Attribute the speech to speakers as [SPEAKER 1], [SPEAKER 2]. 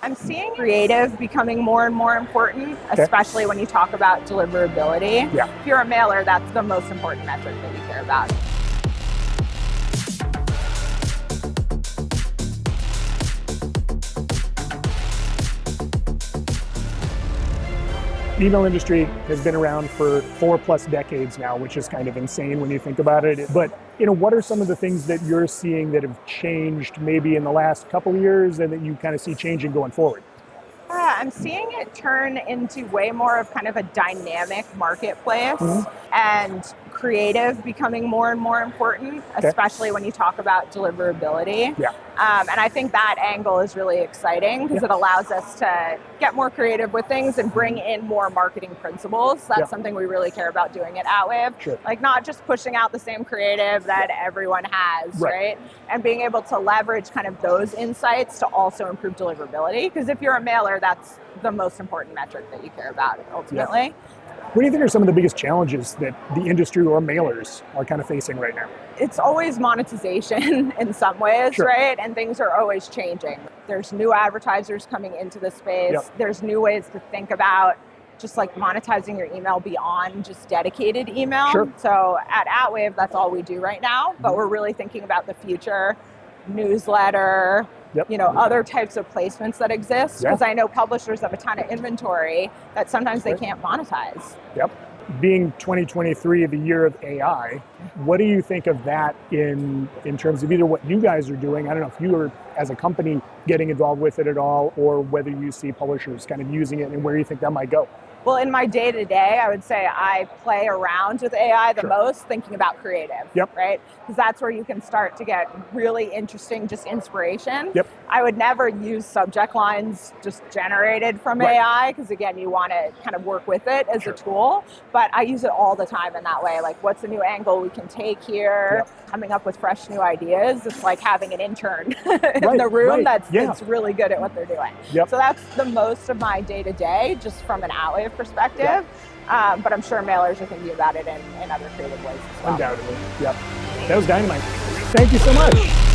[SPEAKER 1] I'm seeing creative becoming more and more important, especially when you talk about deliverability.
[SPEAKER 2] Yeah.
[SPEAKER 1] If you're a mailer, that's the most important metric that you care about.
[SPEAKER 2] The email industry has been around for 4+ decades now, which is kind of insane when you think about it. But what are some of the things that you're seeing that have changed maybe in the last couple of years and that you kind of see changing going forward?
[SPEAKER 1] I'm seeing it turn into way more of kind of a dynamic marketplace and creative becoming more and more important, especially when you talk about deliverability.
[SPEAKER 2] Yeah.
[SPEAKER 1] And I think that angle is really exciting because it allows us to get more creative with things and bring in more marketing principles. That's something we really care about doing at Outwave.
[SPEAKER 2] Sure.
[SPEAKER 1] Like not just pushing out the same creative that everyone has, right? And being able to leverage kind of those insights to also improve deliverability. Because if you're a mailer, that's the most important metric that you care about ultimately.
[SPEAKER 2] Yeah. What do you think are some of the biggest challenges that the industry or mailers are kind of facing right now?
[SPEAKER 1] It's always monetization in some ways, right? And things are always changing. There's new advertisers coming into the space. There's new ways to think about just like monetizing your email beyond just dedicated email. So at Outwave, that's all we do right now, but we're really thinking about the future, newsletter, other types of placements that exist, because I know publishers have a ton of inventory that sometimes they can't monetize.
[SPEAKER 2] Being 2023, the year of AI, what do you think of that in terms of either what you guys are doing? I don't know if you are, as a company, getting involved with it at all, or whether you see publishers kind of using it and where you think that might go.
[SPEAKER 1] Well, in my day-to-day, I would say I play around with AI the most, thinking about creative, right? Because that's where you can start to get really interesting just inspiration. I would never use subject lines just generated from AI, because again, you want to kind of work with it as a tool, but I use it all the time in that way. Like, what's a new angle we can take here? Coming up with fresh new ideas. It's like having an intern in the room that's really good at what they're doing. So that's the most of my day-to-day, just from an Outwave perspective. But I'm sure mailers are thinking about it in other creative ways as well.
[SPEAKER 2] Undoubtedly. That was dynamite. Thank you so much.